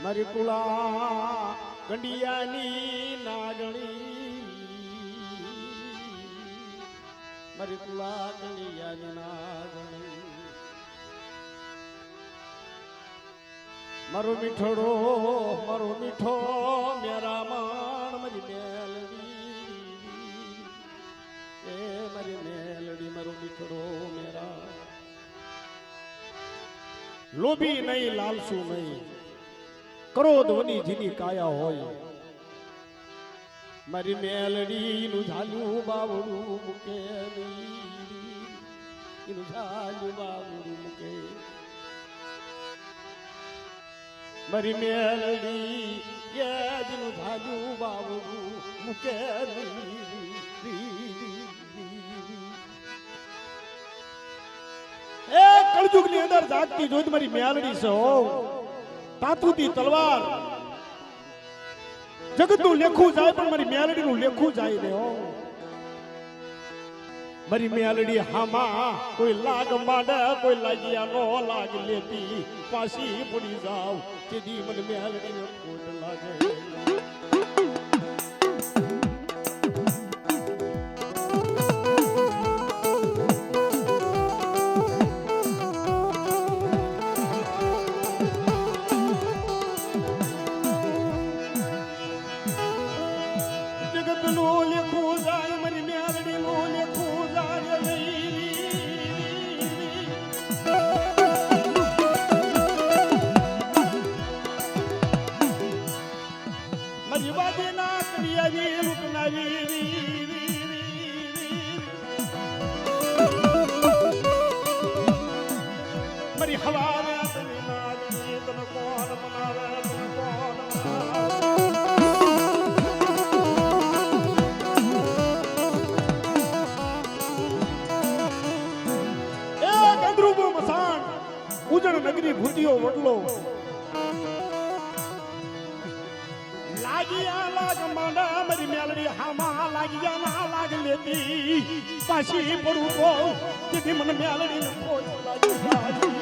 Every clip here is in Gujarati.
મારી કુળા ગંડિયાની નાગણી મારી કુળા ગંડિયાની નાગણી મારો મીઠો મેરા માણ મારી મેલડી એ મારી મેલડી મારો મીઠડો મેરા લોભી નહીં લાલસુ નહીં ક્રોધવની જેની કાયા હોય મારી મેલડી નું ઝાલ્યું બાવડું મૂકે એનું ઝાલ્યું બાવડું મૂકે મારી મેલડી યાદનું ઝાલ્યું બાવડું મૂકે એ કળજુગની અંદર જાગતી જોઈ મારી મેલડી છે હો તાતુતી તલવાર જગતનું લેખું જાય પણ મારી મેલડીનું લેખું જાય ને હો મારી મેલડી હામાં કોઈ લાગ માંડે કોઈ લાગ્યા નો લાગ લેતી પાછી પડી જાવ તેથી મને મેલડીને ખોટ લાગે નગરી ભૂતિયો વડલો લાગિયા લાગ માંડા મારી મેલડી હામાં લાગિયા ના લાગ લેતી પાછી પડું તો જેથી મને મેલડી ને ખોટ લાગી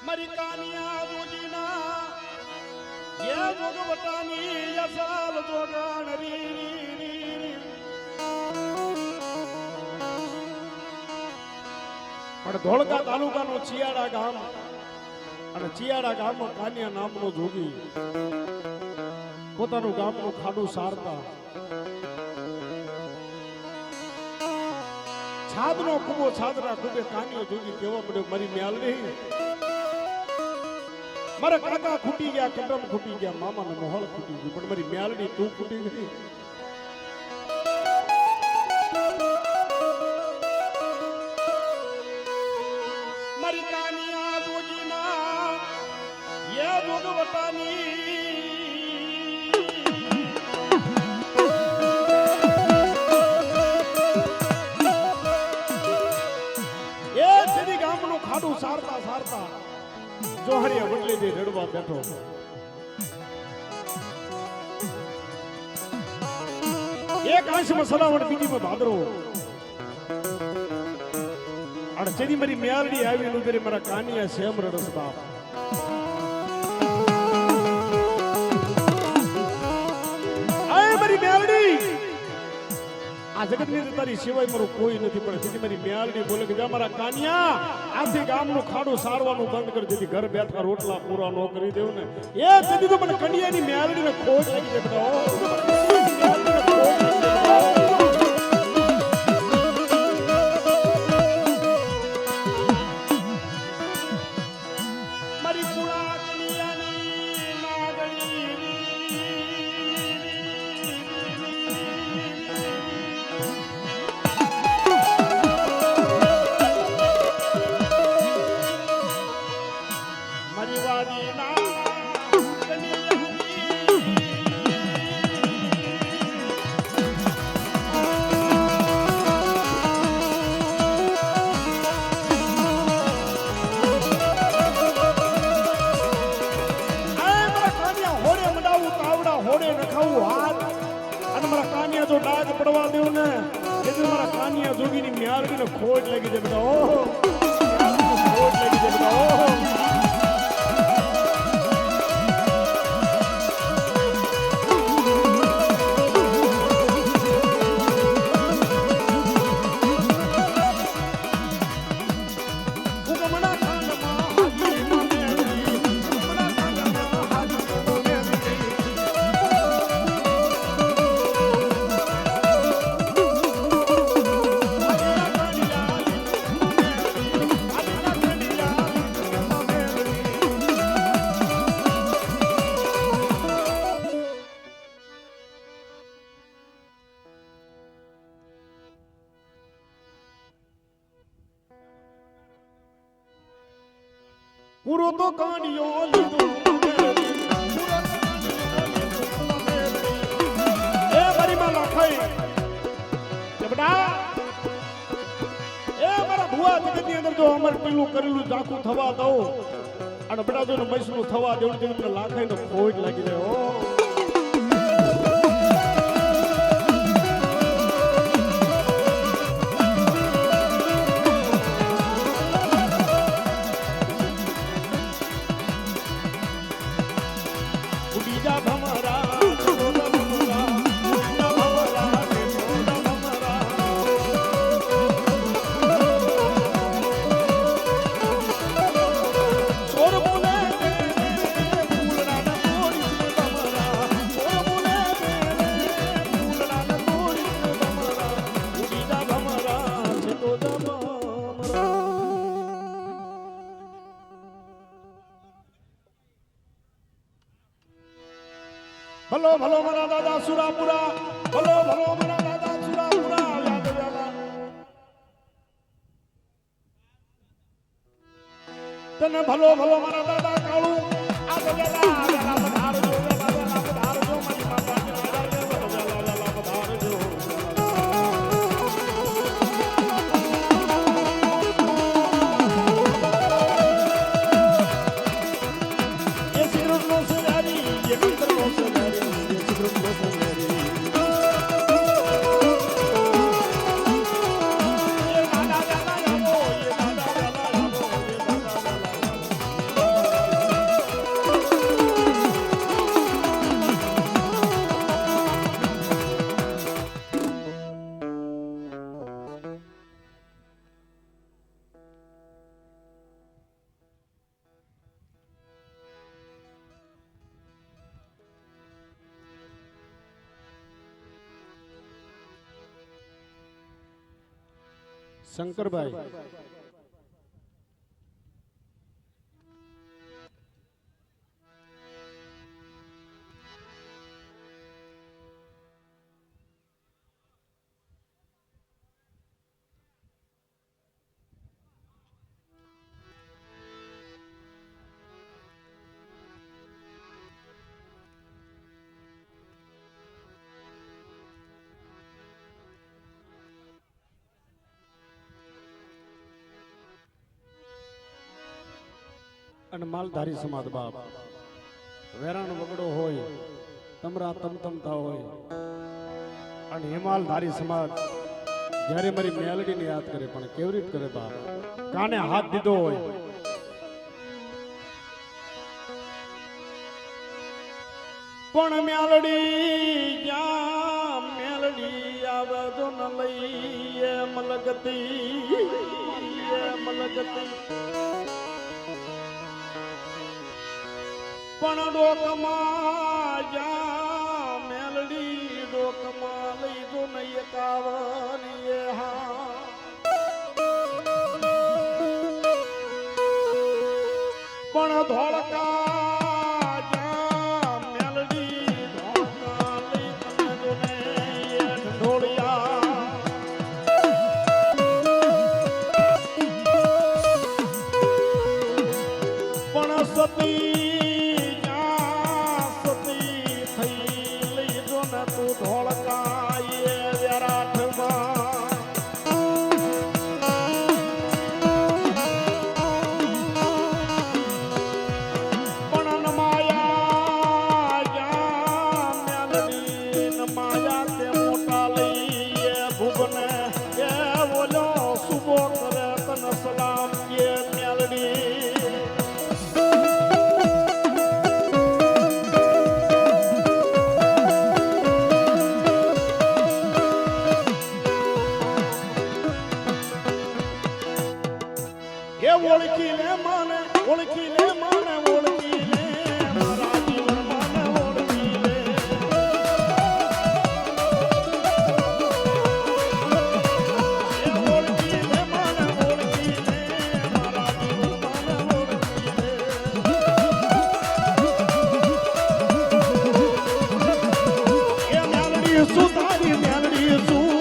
મારી કાનિયા જોગીના એ જોગવટાની યસાલ જોગાણ રી પણ ધોળકા તાલુકાનું ચિયાડા ગામ અને ચિયાડા ગામમાં કાનિયા નામનો જોગી પોતાનું ગામનું ખાડું સારતા છાદનો કુબો છાદના કુબે કાનિયો જોગી કેવા પડ્યો મારી મ્યાલડી મારા કાકા ખૂટી ગયા કદમ ખૂટી ગયા મામાનો મોહલ ખૂટી ગયો પણ મારી મ્યાલડી તું ખૂટી ગઈ મારી કાનિયા જોગીના એ જોગવટાની ખાડું સારતા સારતા જોહરિયા વડલી દે રડવા બેઠો એક આંશમાં સલાવડ બીજીમાં ભાદરો અને જેની મારી મ્યાલડી આવી ઉતરી મારા કાનિયા સેમ રડસ બાપ આય મારી મ્યાલડી આ જગતની અંદર તારી સિવાય મારું કોઈ નથી પણ જેથી મારી મ્યાલડી બોલે કે જા મારા કાનિયા આથી ગામનું ખાડું સારવાનું બંધ કરી જેથી ઘર બેઠા રોટલા પૂરા ન કરી દેવું ને એ તેથી તો મને કડિયાની મ્યાલડીને ખોટ લાગી જાય બધા મારી પુરા કડિયાની નાગણી જો ડાગ પડવા દેવું ને એટલે મારા કાનિયા જોગીની મ્યાલડીને ખોટ લાગી જાય બધા ઓહો ખોટ લાગી જાય બધા ઓહો પૂરો તો કાનિયો લીધો એ મારી માં લખાઈ જબડા એ મારા ભુવા જગતની અંદર જો અમર પેલું કરેલું ઝાખું થવા દઉં અને બડા જો મૈસનું થવા દેવું તેમને લાખાઈને ખોટ લાગી જાય ઓ ભલો ભલો મારા દાદા સુરાપુરા ભલો ભલો મારા દાદા સુરાપુરા યાદ વેલા તને ભલો ભલો મારા દાદા કાળુ આ વેલા વેલા પધારજો વેલા વેલા પધારજો મારી માતાજી વેલા વેલા પધારજો એ સિગરેટ નો સુરારી એ મંત્ર નો સુરારી શંકરભાઈ અને માલધારી સમાજ બાપ વેરાણ વગડો હોય તમરા તમતમતા હોય અને હિમાલધારી સમાજ જ્યારે મારી મેલડીને યાદ કરે પણ કેવી રીતે કરે બાપ કાને હાથ દીધો હોય પણ મેલડી જ્યાં મેલડી આવે તો ન લઈએ મલગતી પણ ડોકમાં જ્યાં મેલડી ડોકમાં લઈ જો નહીં કાવની હા પણ ધોળકા જ્યાં મેલડી ધોળકા લઈ તમે જો ને ઢોળિયા પણ સતી ઓળખી લે માને ઓળખી લે માને ઓળખી લે મારા જીવન માને ઓળખી લે ઓળખી લે માને ઓળખી લે મારા જીવન માને ઓળખી લે એ મેલડી શું તારી મેલડી શું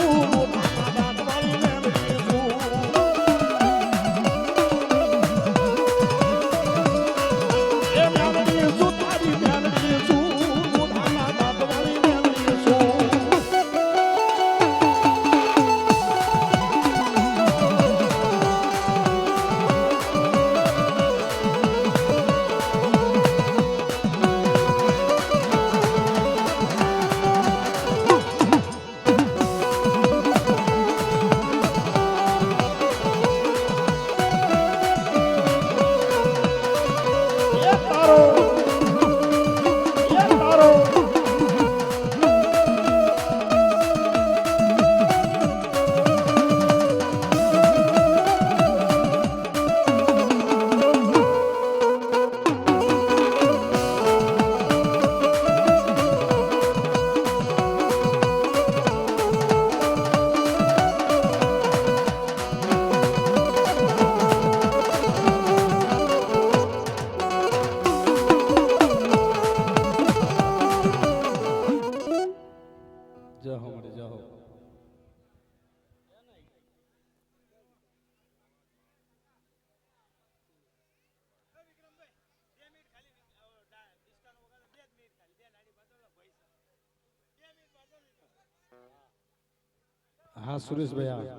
હા સુરેશભાઈ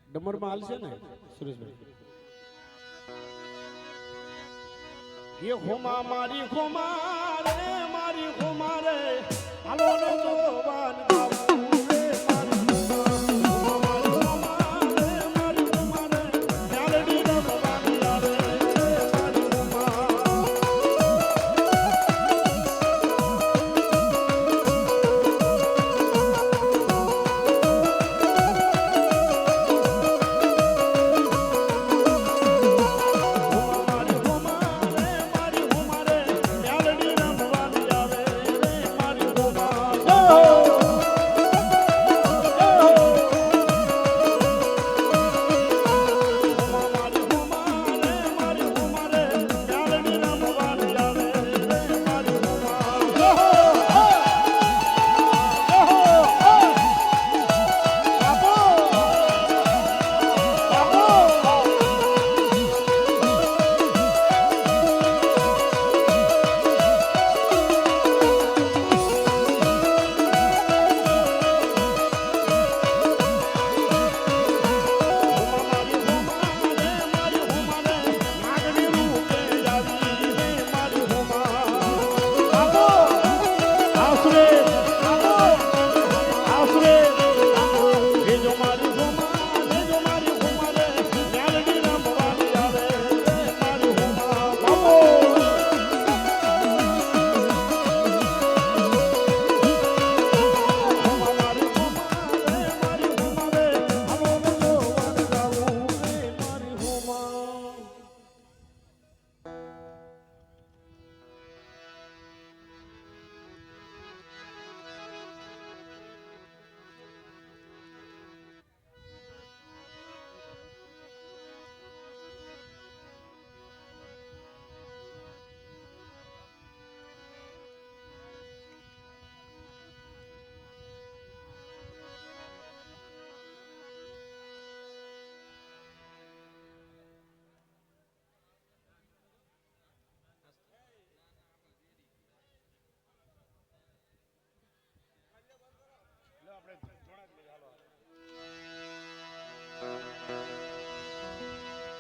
ડમરમાં હાલ છે ને સુરેશભાઈ એ ખોમા મારી ખોમા રે મારી ખોમા રે હાલો ને જોવાન Oh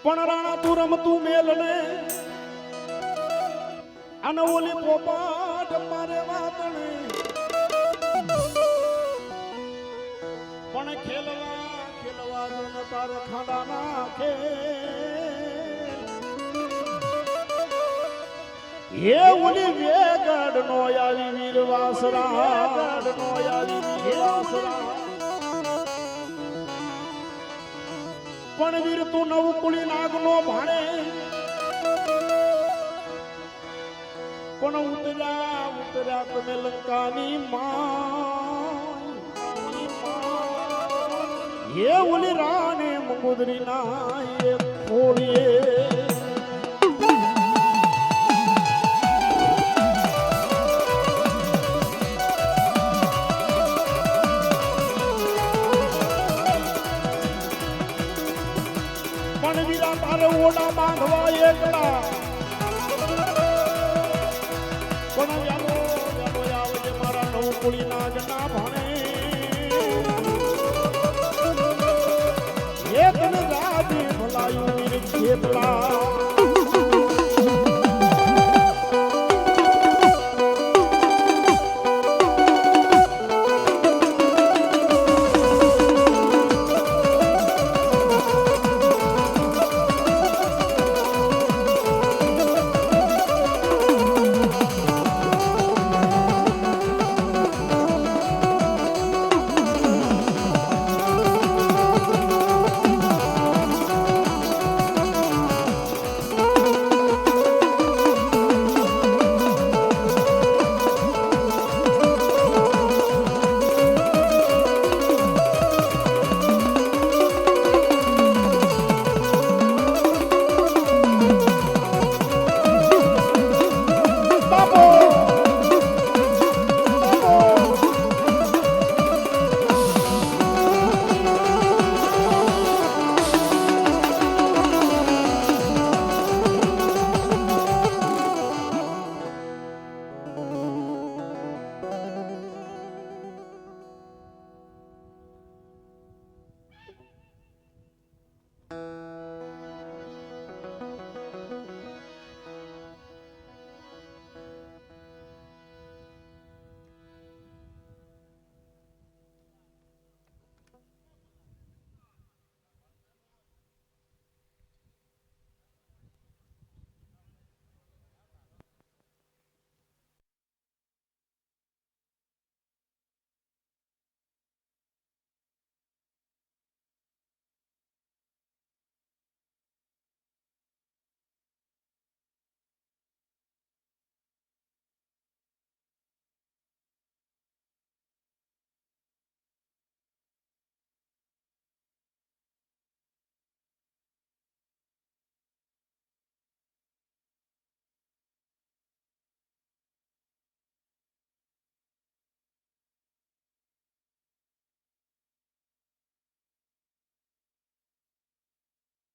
પણ રાણા તું રમતું મેલ ને અને ઓલી પોપાટ મારે વાતણે પણ ખેલવા જો ન તાર ખાડા નાખે એ ઓલી વેગડ નો આવી વીર વાસરા પણ વીર તું નવ કુળી નાગ નો ભાણે પણ ઉતર્યા તમે લંકાની માં એ ઓલી રાણે મંગોદરી ના એ ખોડીએ ઓડા બાંધવા એકલા પણ વ્યાલો આવજે મારા નવ કુળી નાગ ના ભાણે એ તને રાજી ભલાયું વીર ખેતલા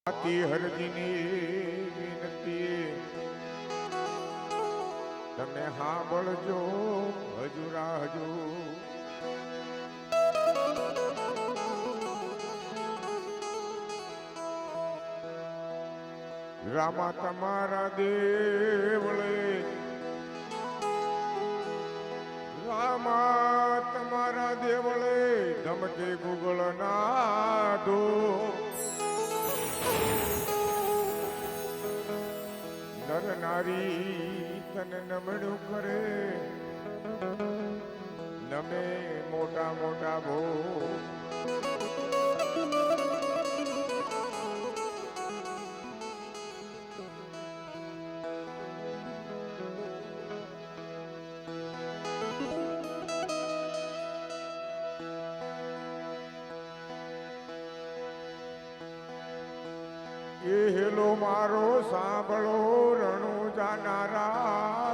હરજીની વિનંતી તમે સાંભળજો હજુરા હજુ રામા તમારા દેવળે રામા તમારા દેવળે ધમકે ગુગળ નાદો નર નારી તને નમણું કરે નમે મોટા મોટા ભો એ હેલો મારો સાંભળો રણુ જાનારા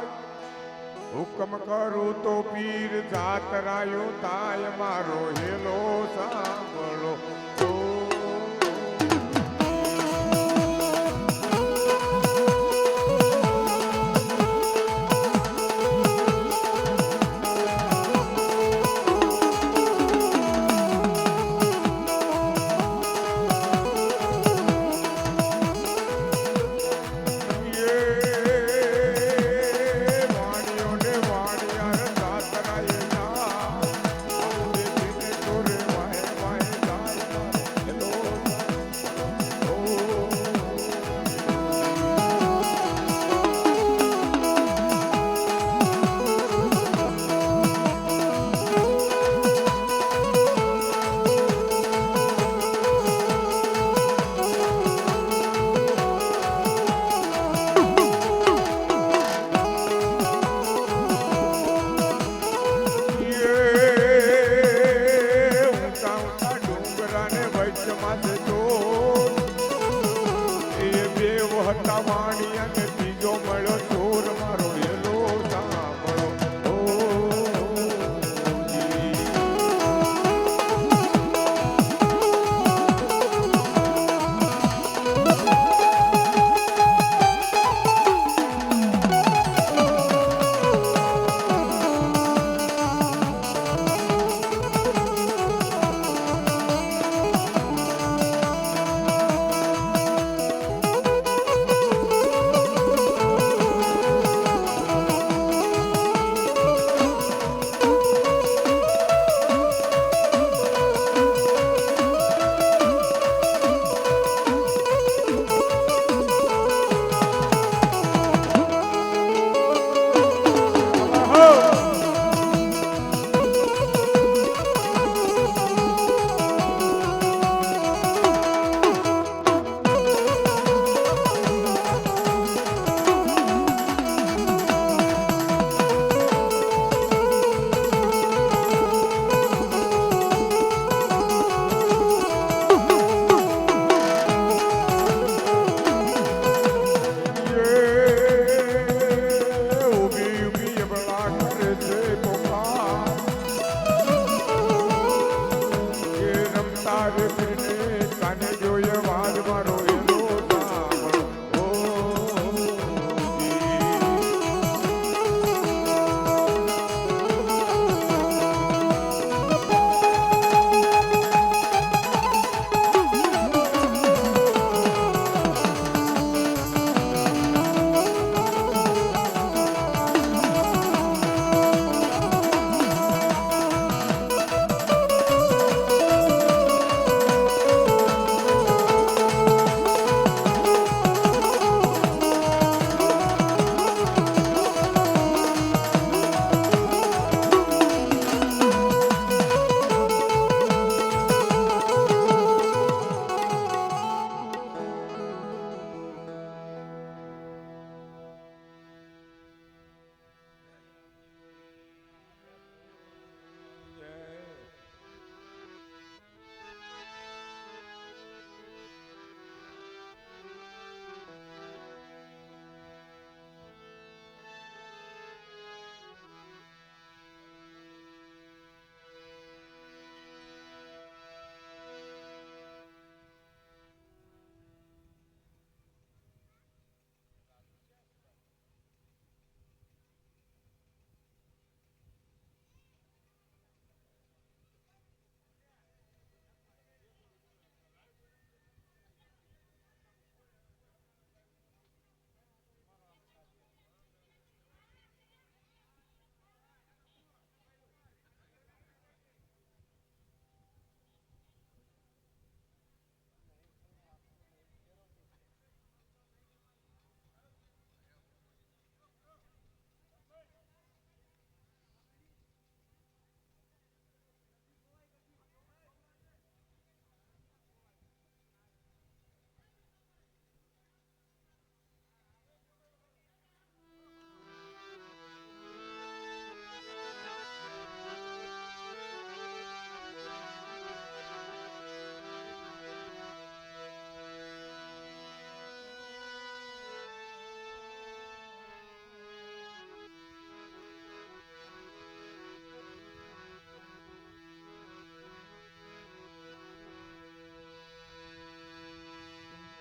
હુકમ કરું તો પીર જાતરાયો થાય મારો હેલો સાંભળો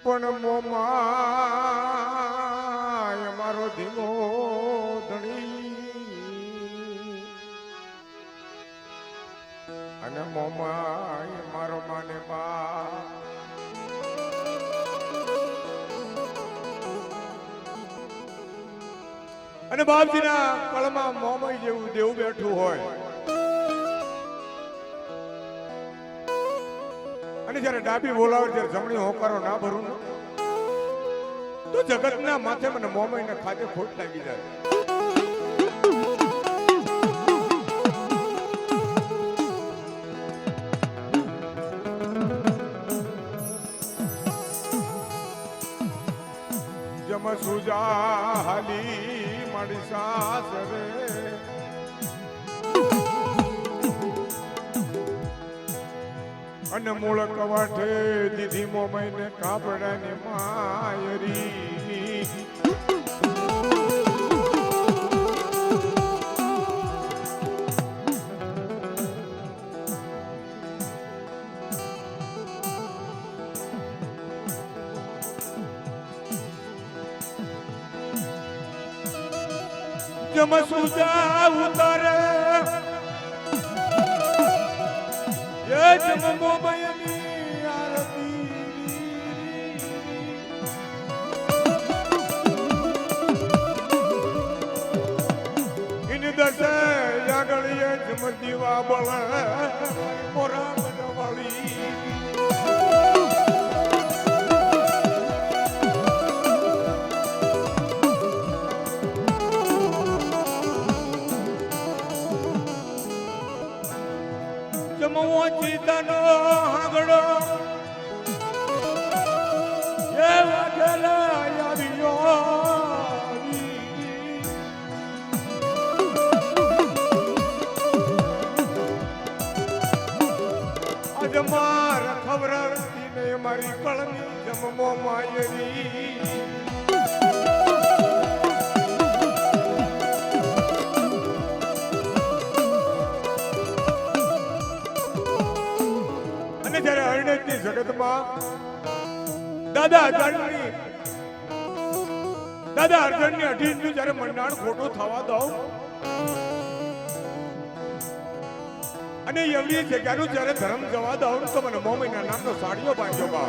પણ મોમાય મારો ધીમો ધણી અને મોમાય મારો માને બા અને બાપજીના કળમાં મોમાઈ જેવું દેવું બેઠું હોય અને જયારે ડાબી બોલાવે ત્યારે જમણી હોકારો ના ભરું ને તો જગતના માથે મને મોમાઈને ખાતે ખોટ લાગી જાય. જમ સુજા હાલી મારી સાસરે અને મૂળ કવાઠે દીધી મોમાઈને કાપડાની માયરી જમ સુજા ઉતારે એ જમ મોમાઈની આરતી ઇન દસે યાગળીએ જમ દીવા બળ મોરા બનવાળી જમવો ચિતાનો હાગડો એ વાઘેલા આવ્યો આજ માર ખબર ને મારી કળની જમમો માયરી જયારે અરણ્યની જગતમાં દાદા અર્જુનની અઢીનું જયારે મંડાણ ખોટું થવા દઉં અને એવડી જગ્યાનું જયારે ધર્મ જવા દઉં તો મને મોમાઈના નામનો સાડીઓ બાંધ્યો બા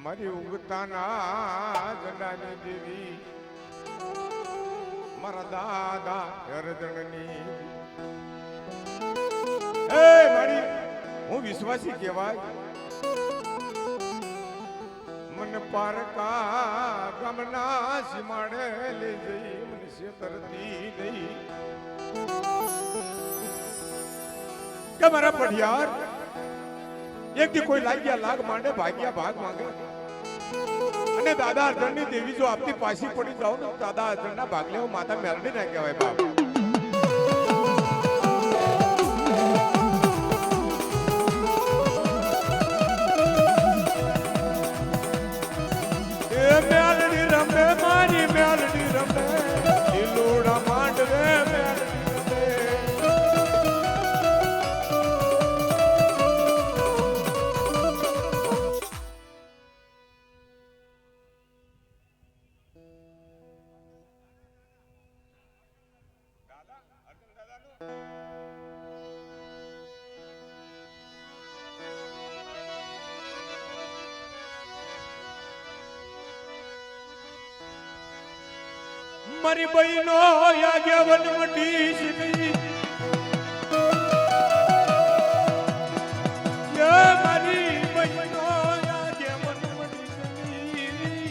મારી ઉગતાના જડાની દેવી મારા દાદા અરજણની એ મારી હું વિશ્વાસી કહેવાય મને પારકા ગામના સીમાડે લઈ જઈ મને છેતરતી નહીં કે મારા પઢિયાર એક દી કોઈ લાગ્યા લાગ માંડે ભાગ્યા ભાગ માંગે અને દાદા અર્જણની દેવી જો આપની પાછી પડી જાવ ને દાદા અર્જણના ભાગલે હું માતા મેલડી ના કહેવાય બાપ એ મેલડી રમે મારી મેલડી રમે મારી બહેનો આગેવન મટી શીખી મારી બહેનો આગેવન મટી શીખી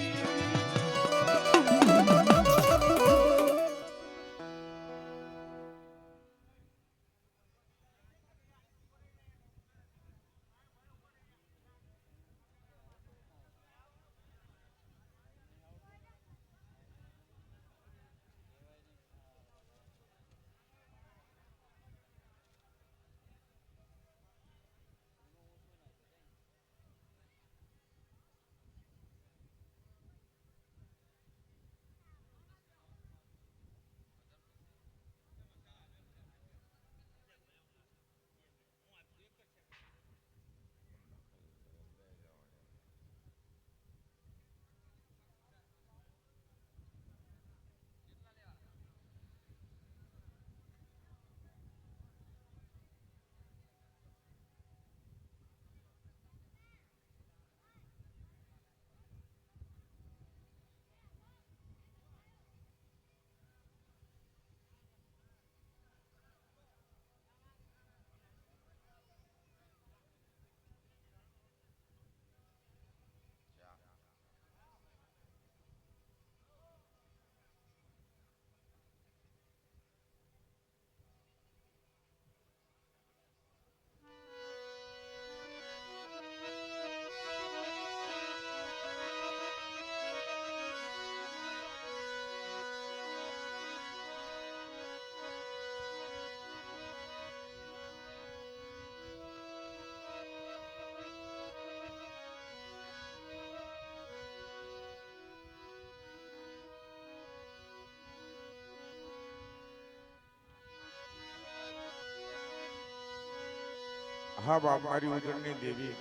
હા બાપ મારી ઉજળની દેવી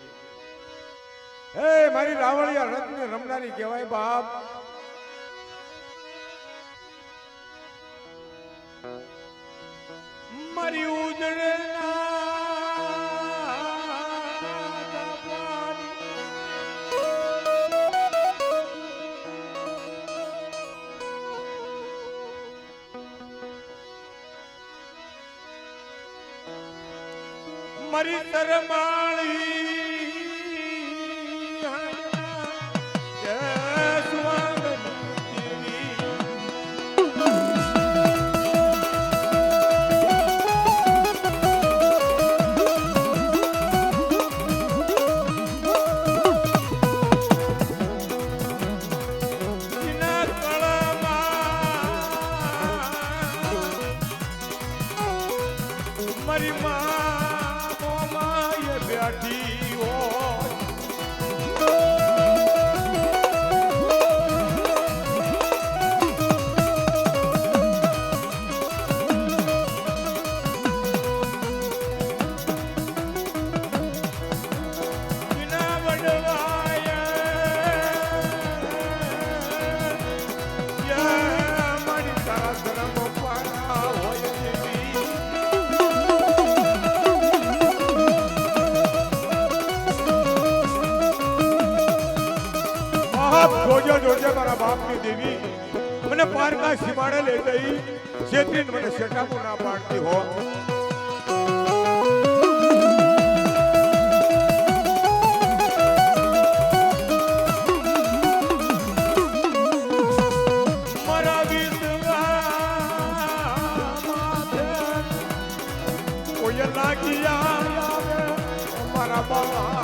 હે મારી રાવળિયા રત્ન રમનારી કહેવાય બાપ મારી ઉજળના મારી તરમાળી જય સુવાગની જીના કળમાં મારી બેઠી હોય વિના વડવાય મારી તારા ધર્મ પાના હોય દેવી જોજો જોજે મારા બાપની દેવી મને પારકા સીમાડે લઈ ગઈ જેથી મને સેટામો ના પાડતી હો મારા વિશ્વા કોઈ લાગિયા મારા બાબા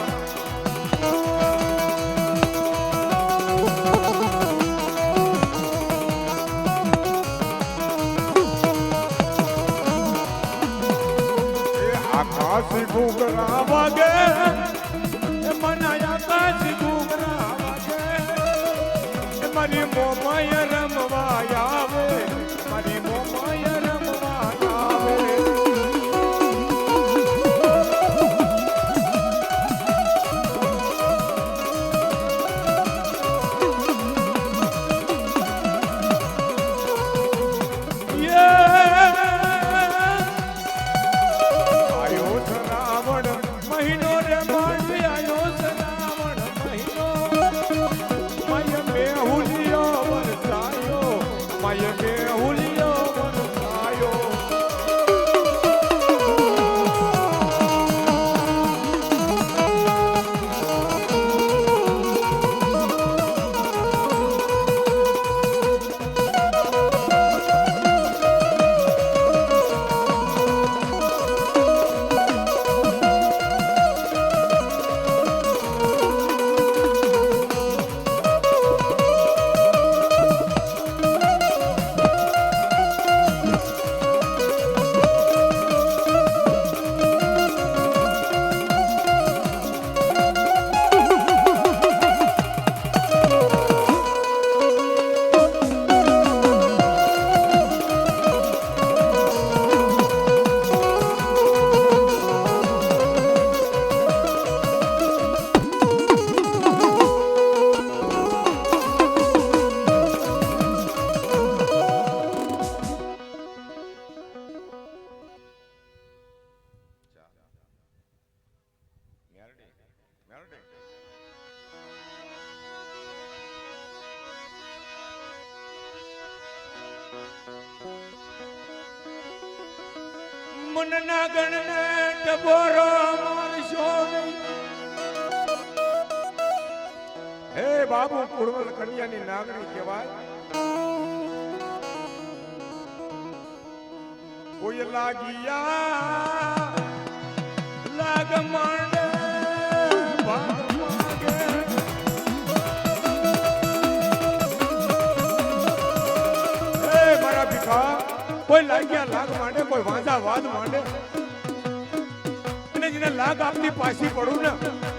આકાશી ઘૂઘરા વાગે મનાયા આકાશી ઘૂઘરા વાગે મારી મોમાય રમવા આવે મારી મોમાય રમવા આવે કે હુલિયો વરસાયો મનના ગણને ટબોરો મારશો નહીં. હે બાબુ પૂર્વલ કન્યાની નાગણી કહેવાય. કોઈ લાગિયા લાગ માંડે ભાગ માંગે. હે મારા ભીખા કોઈ લાગ્યા લાગ માંડે કોઈ વાંધા વાદ માંડે અને જેને લાગ આપની પાછી પડું ને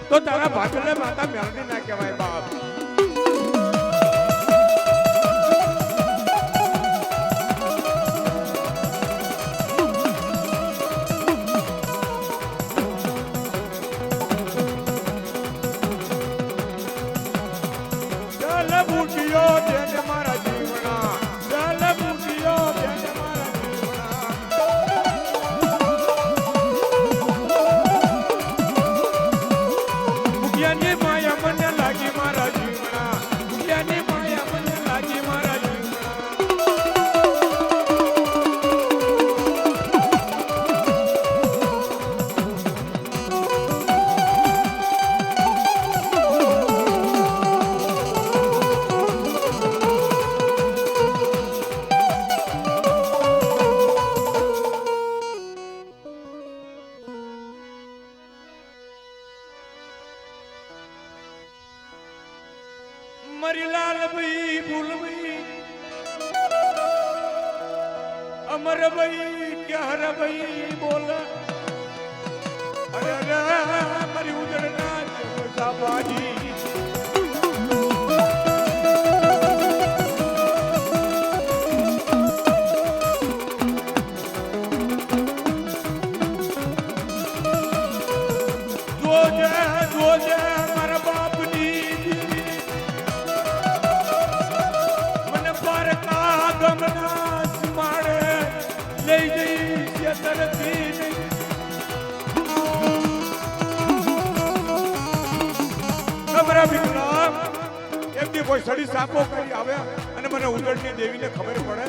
તો તારા ભાગલે માતા મેળવી ના કહેવાય બાપ. ચાલ બુટિયો જેને મારા જીવના ચાલ બુટિયો જેને મારા જીવના માયા મને લાગી મારા જીવના મુખિયાની માયા મને લાગી મારા જીવના. મરીલાલ ભાઈ ભૂલવી અમર ભાઈ ક્યાર ભાઈ બોલ. અરે અરે મારી ઉજળના બાજી જોજે જોજે મારા બાપની ગમના માળે લઈ જઈ તરફી ખબર વિકલા એમની કોઈ સડી સાપો કરી આવે અને મને ઉદળની દેવીને ખબર પડે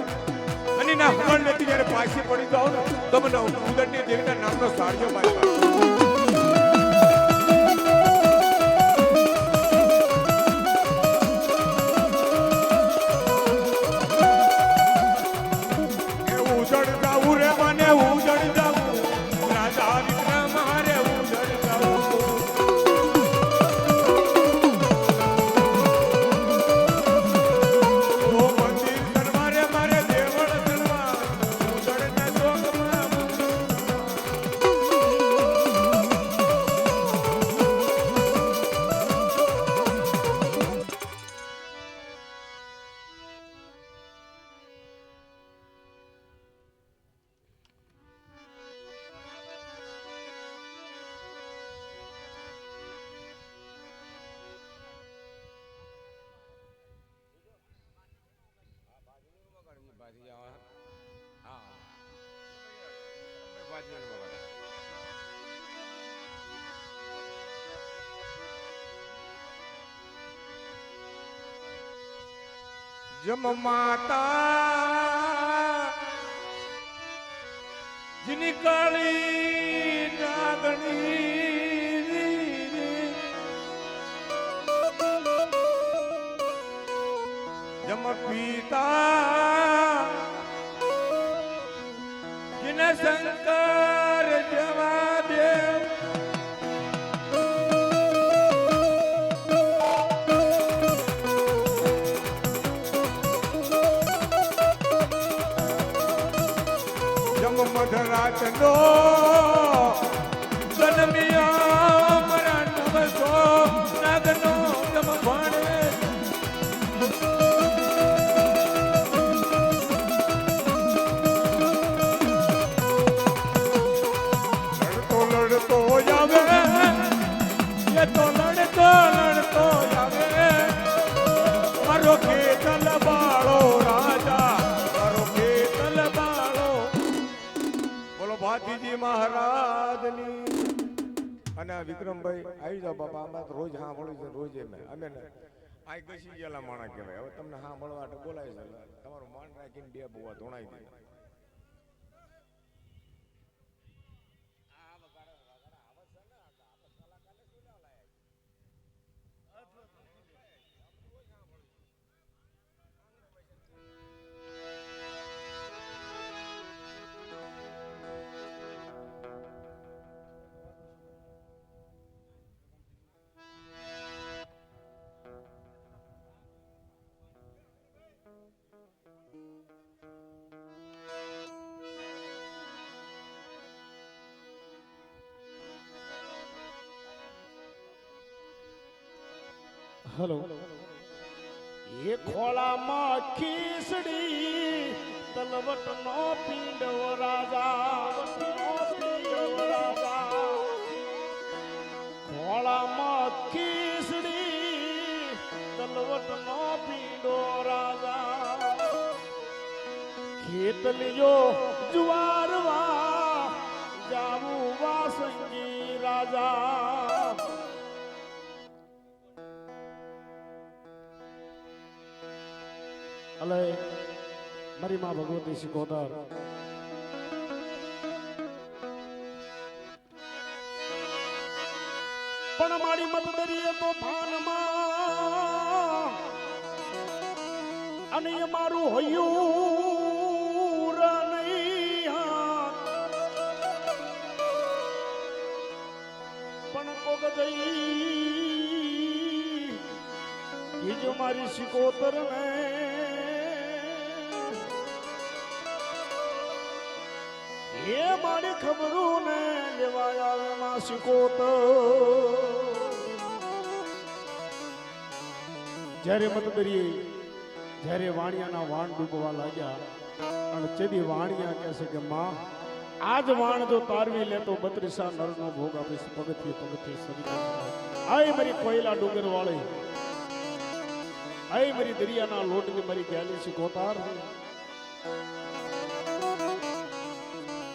અને ના હમણ નથી જયારે પાછી પડી જાવ ને તો મને ઉદળની દેવીના નામનો સાડિયો મારી પાસે જમ માતા જીની કાળી નાગણી જમ પિતા જીને શંકર જવા દેવ મધરાત નો જન્મિયા મરા નવસો નાગનો જમ ભણે લડતો આવે એ તો લડતો આવે મારો ખેતલ બાળો રાજા મારો ખેતલ બાળો બોલો ભાતીજી મહારાજની અને આ વિક્રમભાઈ આવી જાઓ બાપા આમાં તો રોજ હા મળ્યું છે રોજ અમે આ કશી ગયેલા માણા કહેવાય હવે તમને હા મળવા માટે બોલાય છે તમારું માન રાખીને બે બુવા ધોણાઈ દે હેલો એ ખોળામાં ખીસડી તલવટ નો પીંડવ રાજા ખોળામાં ખીસડી તલવટ નો પીંડો રાજા ખેતલિયો જુવારવા જાવું વાસંગી રાજા અલે મારી માં ભગવતી શિકોતર પણ મારી મત દરીએ તો ભાનમાં અને એ મારું હયું નહીં પણ કોક જઈ એ જો મારી શિકોતર ને એ મારી ખબરું ને લેવાય આવે માં શિકોતર જ્યારે મતબરી જ્યારે વાણિયાના વાણ ડૂબવા લાગ્યા અને ચેદી વાણિયા કહે છે કે માં આજ વાણ જો તારવી લે તો 32 નરનો ભોગ આપીશ પગથી સરી આય મારી કોયલા ડુંગર વાળી આય મારી દરિયાના લોટની મારી ગેલી શિકોતર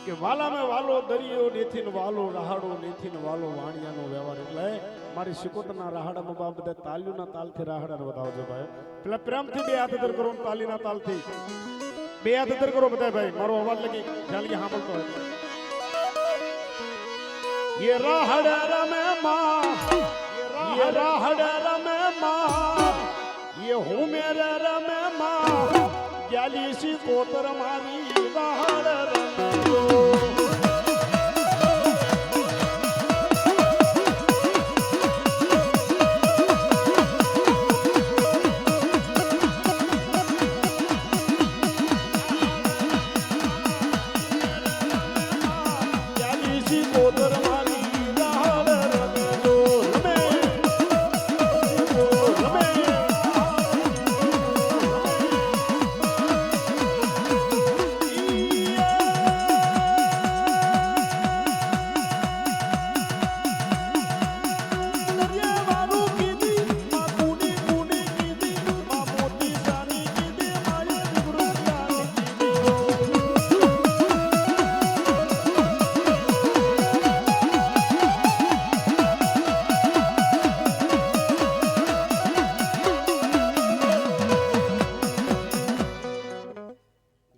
કે વાલા મેં વાલો દરિયો નીથી વાલો રહાડો નીથી વાલો વાણિયાનો વ્યવહાર એટલે મારી શિકોતરના રહાડામાં બાપ બધા તાલીના તાલથી રહાડાને વધાવજો ભાઈ પેલા પ્રેમથી બે હાથ દર કરો તાલીના તાલથી બે હાથ દર કરો બધા ભાઈ મારો અવાજ લગી જ્યાં લગી સાંભળતો હોય ये राहड़ रमे माँ ये राहड़ रमे माँ ये हूँ मेरे रमे माँ ग्याली सी कोतर मारी राहड़ रमे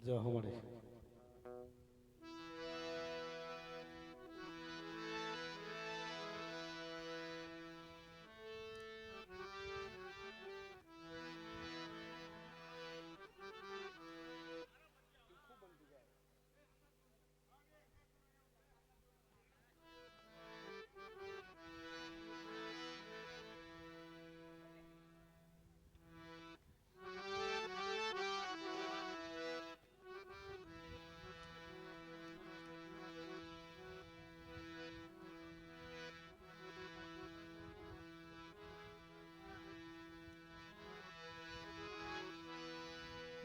જો હમણાં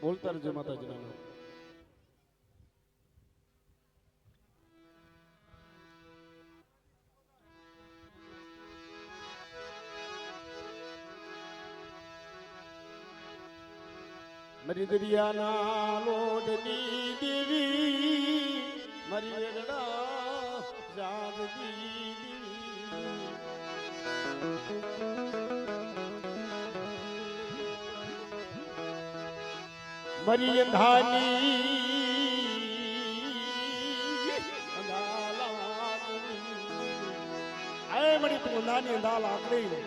બોલતા રહેજો માતાજીના નામ. મારી દરિયાના લોટની દેવી મારી વેગડા જાગતી દેવી મારી અંધાની આય મળી તું અંધાની અંધા લાકડી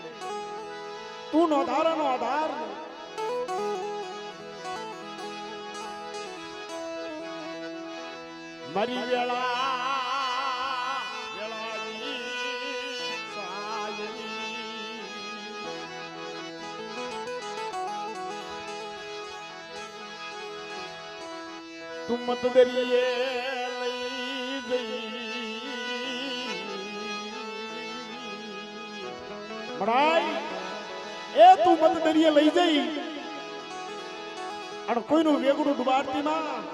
તું નો ધારાનો આધાર મારી વેળાની સાયલી તું મત દરિયે લઈ ગઈ મડાઈ એ તું મત દરિયે લઈ જઈ અને કોઈનું વેગડું ડુબાડતી માં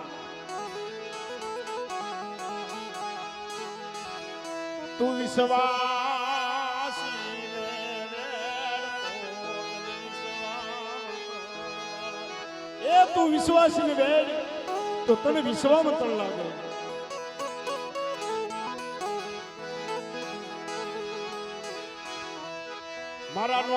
તું વિશ્વાસી એ તું વિશ્વાસી ને વેડ તો તને વિશ્વામંત્ર લાગે મારા નો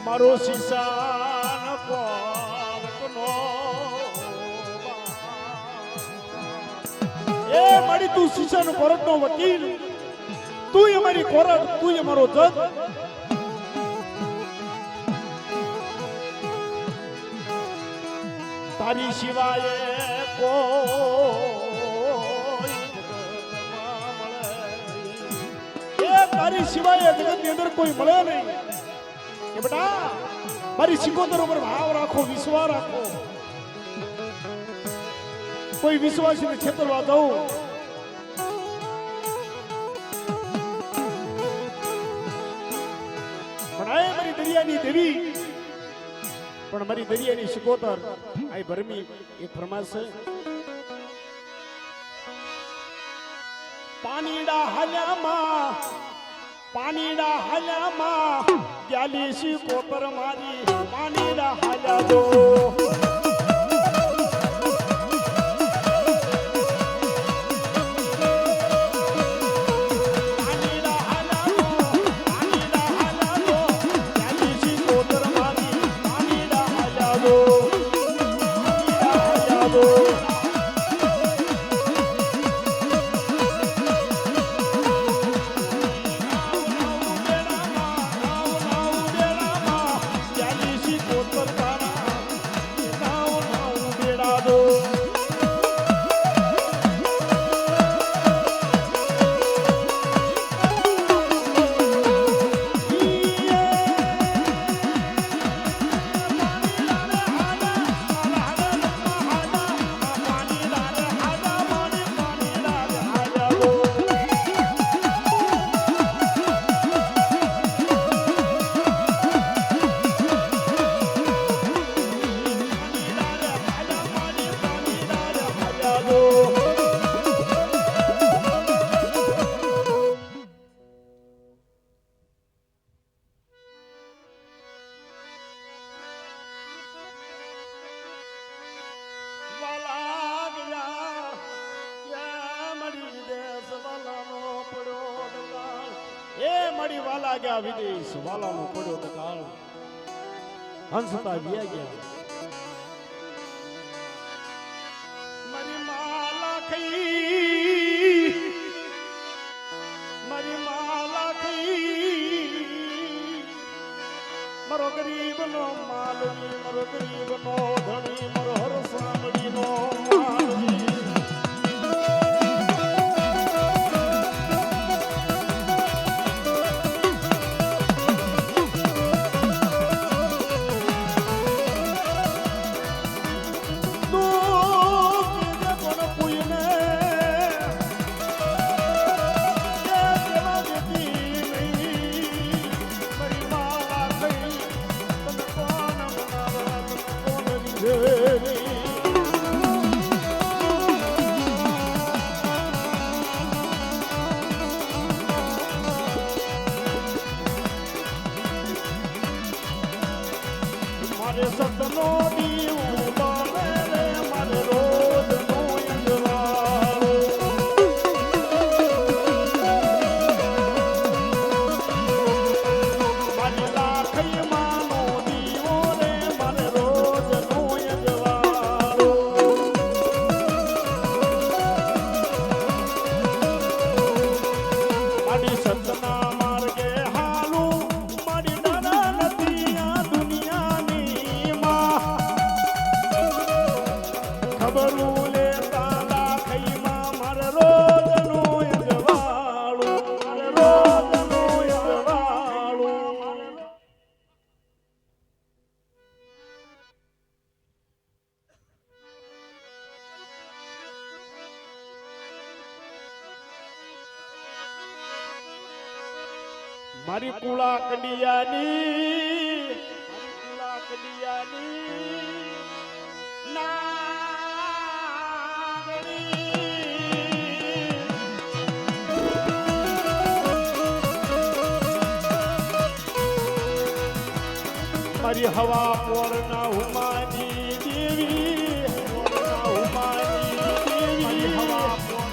મારો શિશાન પાવકનો એ મારી તું શિશાન કોરટનો વકીલ તું અમારી કોરટ તું અમારો જજ તારી સિવાય કોઈ જગતમાં મળે એ તારી સિવાય જગતની અંદર કોઈ મળે નહીં કે બેટા મારી સિકોતર ઉપર ભાવ રાખો વિશ્વાસ રાખો કોઈ વિશ્વાસીને છેતરવા દઉં પણ આ મારી દરિયાની દેવી પણ મારી દરિયાની સિકોતર આ ભરમી એક ફરમાશ છે પાણીડા હાલ્યામાં ગ્યાલી સિકોતર મારી પાણીડા હાલ્યા જો મારી વાલા ગયા વિદેશ વાલાનો પડ્યો તો કાળ હંસતા વ્યા ગયા મારી માલા ખઈ મારી માલા ખઈ મારો ગરીબનો માલવી મારો ગરીબનો ધણી મારો હરસામડીનો માલવી મારે સતનો દીવો બાલે રે મારે રોજ નો અંજવાળો મારી લાખઈ માનો દીવો રે મારે રોજ નો અંજવાળો મારી સતના માર્ગે હાલું મારી દાદા નથી આ દુનિયાની ખબરું લેતા લાખઈમાં મારે રોજનું યજવાળું મારે રોજનું યજવાળું મારી કુળા કંડિયાની મારી હવા પોરના હુમાની દેવી પોરના હુમાની દેવી હવા પોર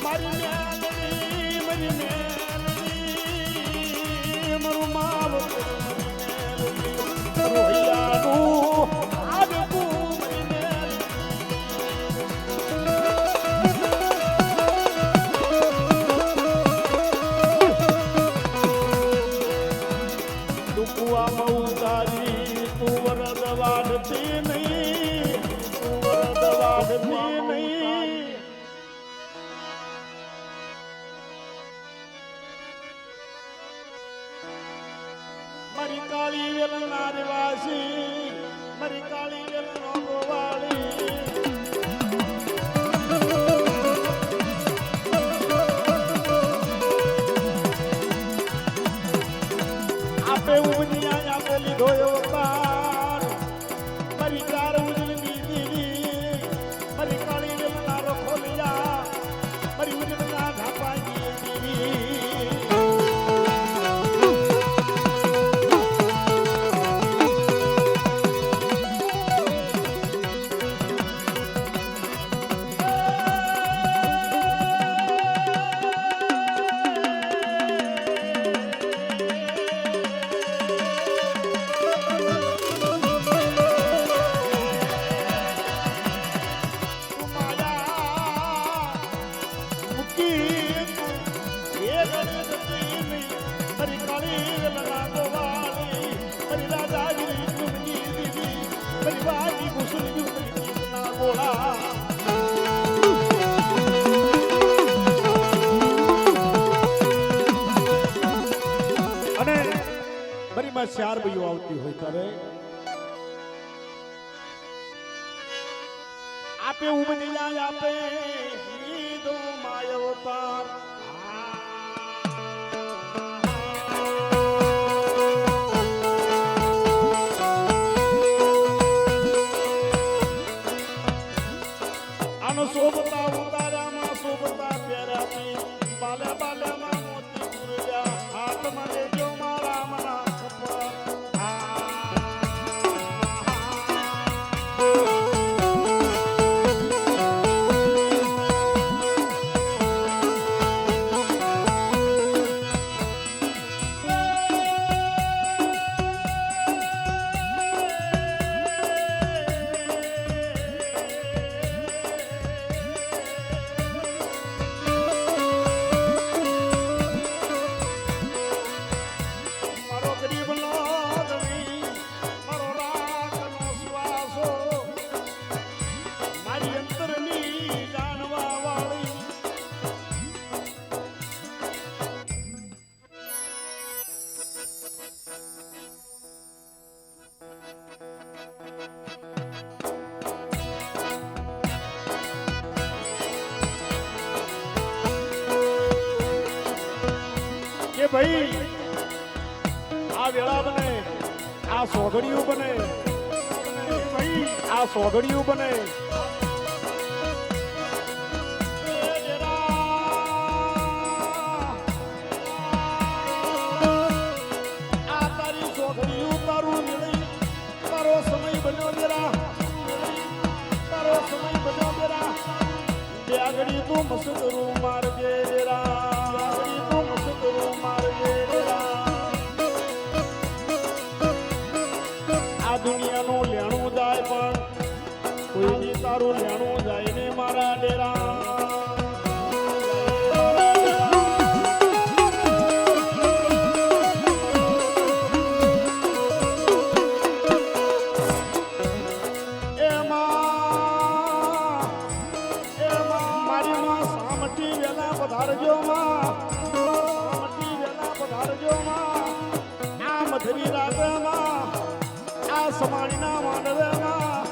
મારી મેલડી મારી મેલડી મારું માવ મારી મેલડી રોહિયાનું આગવું મારી મેલડી દુખવામાં ઉતારી તું વરદ વાડતી નહીં તું વરદ વાડતી નહીં મારી કાળી વેલના રેવાસી મારી કાળી વેલનો ગોવાળી આપે ઉમનિયા આપે લીધો અવતાર મારી ચાર ઉજળની દીવી મારી કાળી વેલના રખોલિયા મારી ઉજળના ધાપાની દીવી અને બરીમાં ચાર બઈઓ આવતી હોય ત્યારે આપે ઉમનિયા આપે લીધો માય અવતાર આનો શોભતા ઉતારામાં શોભતા પહેરાતી બાલે બાલેમાં મોતી ગુરજા હાથમાં લેજો મારા મના ખપર ભાઈ આ વેળા બને આ સોગડિયું બને ભાઈ આ સોગડિયું બને આ તારી સોગડિયું તારું નિર્ણય તારો સમય બન્યો જરા તારો સમય બન્યો જરા બેગડી તું મસદરું મારજે જરા બેગડી તું મસદરું મારજે જરા આ દુનિયાનું લેણું જાય પણ કોઈની તારું લેણું જાય ને મારા ડેરા પધારજો માં સામટી વેલા પધારજો માં આ મધરી રાતમાં આ સમાણીના માંડવે માં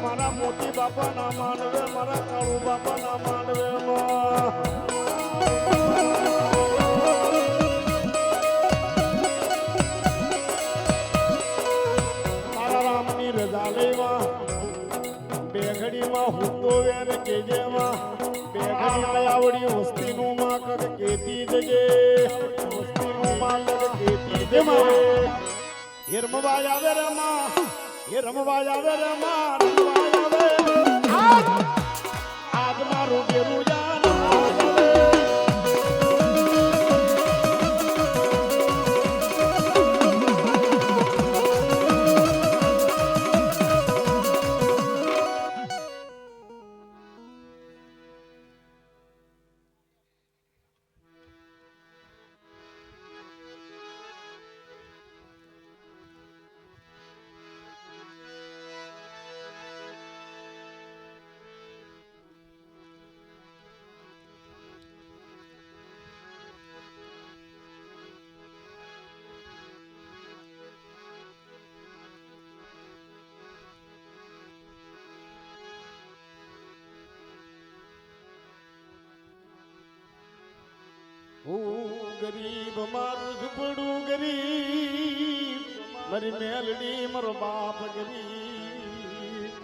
મારા મોટી બાપાના માંડવે મારા કાળુ બાપાના માંડવે માં મારા રામની રજા લેવા બેઘડીમાં હુંતો વેર કેજેમાં બેઘડીમાં આવડી વસ્તીનું માં કગ કેતી જજે વસ્તીનું માં કગ કેતી જજે એ રમવા આવે રે માં એ રમવા આવે રે માં રમવા આવે આજ મારું બેરું જાન ગરીબ મારું ઝૂંપડું ગરીબ મારી મેલડી મારો બાપ ગરીબ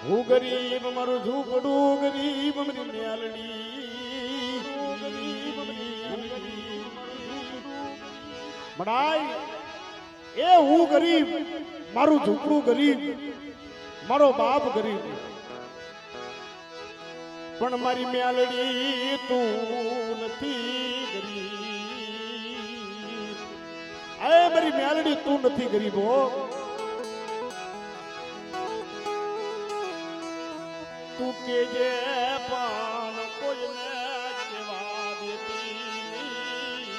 હું ગરીબ મારું ઝૂંપડું ગરીબ મારી મેલડી મડાઈ એ હું ગરીબ મારું ઝૂંપડું ગરીબ મારો બાપ ગરીબ પણ મારી મેલડી તું નથી ગરીબ અરે મારી મેલડી તું નથી ગરીબ હો તું કેજે પણ કોઈને કેવા દેતી નહીં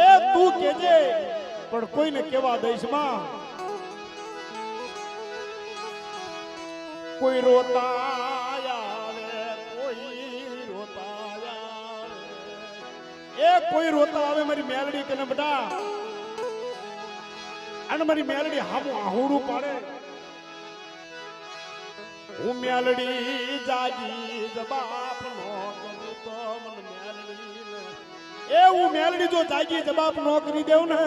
એ તું કેજે પણ કોઈને કેવા દઈશ માં કોઈ રોતા કોઈ રોતા આવે મારી મેલડી કે બટા અને મારી મેલડી હામું આહુડું પાડે હું મેલડી જાગી જબાપ નો કરું તો મને મેલડી એ હું મેલડી જો જાગી જબાપ નો કરી દેવ ને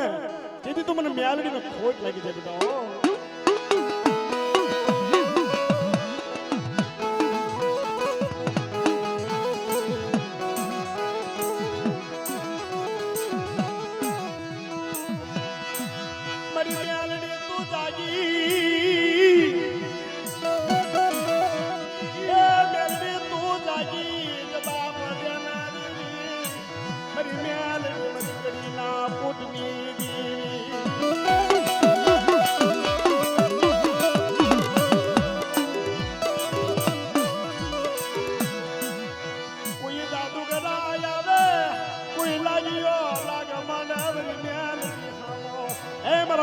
તેથી તો મને મેલડી ને ખોટ લાગી જાય બેટા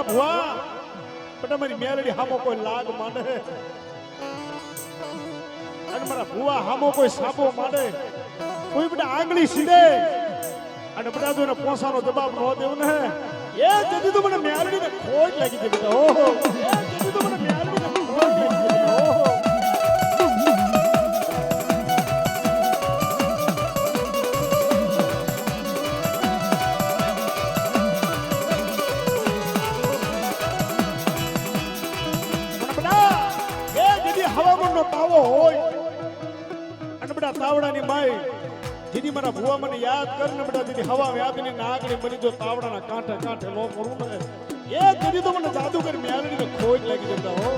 ભુવા પણ મારી મેલડી હામો કોઈ લાગ માંડે અને મારા ભુવા હામો કોઈ સાબો માંડે કોઈ બધા આંગળી સીડે અને બધા જો પોસાનો જવાબ ન દેવું ને એ જદી તો મને મેલડી ને ખોટ લાગી છે બેટા ઓહો એ જદી તો મને મેલડી ને ખોટ લાગી છે ઓહો તાવડાની માય જેથી મારા ભુવા મને યાદ કરીને બેટા જેથી હવા વ્યાધની નાગણી બની જો તાવડાના કાંઠે કાંઠે નો કરું ને એ જેથી તો મને જાદુગર મ્યાલડીને ખોજ લાગી જતા હો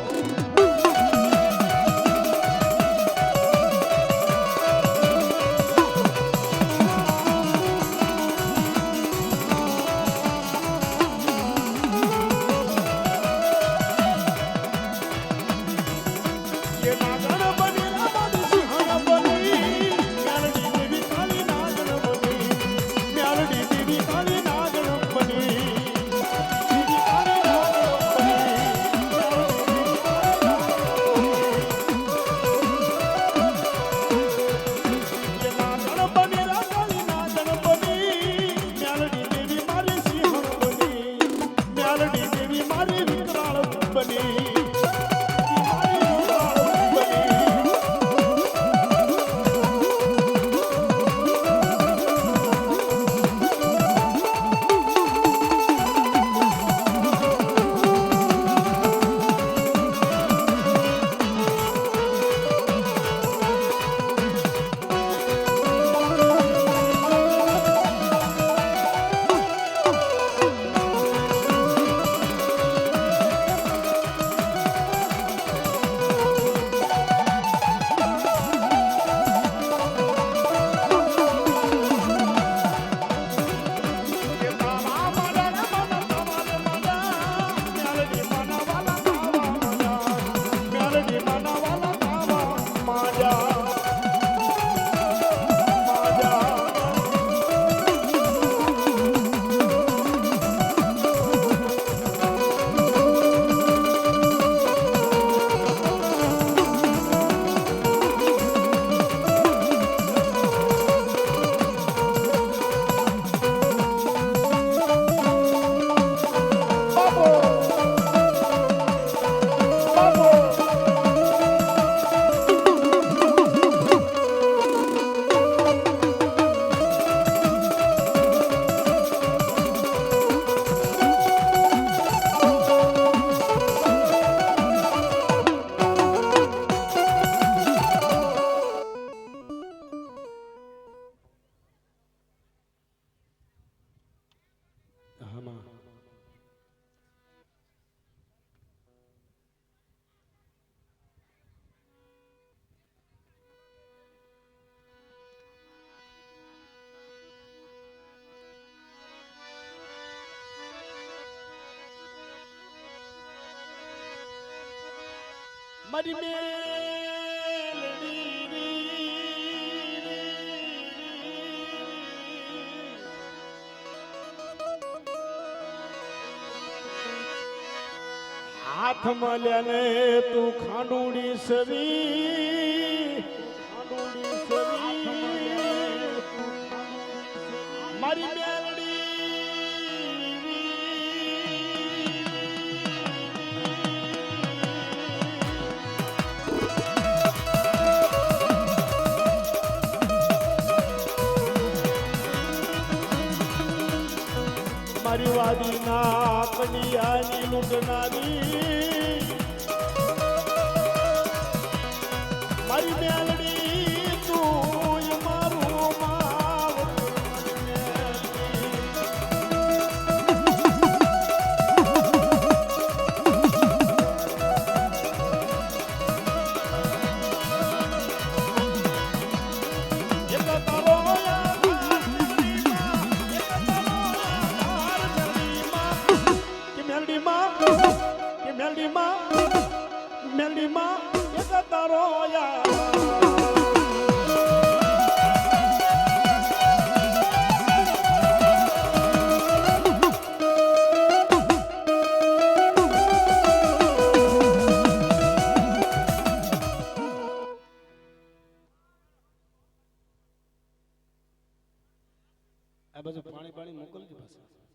મારી હાથ મળ્યા ને તું ખાંડુડી સવી મારી મેલડી મારી વાદીના કડિયાની લૂંટનારી મારી મેલડી તું મારું મેલડી માં એક તારો આ બાજુ પાણી મોકલજો પાછા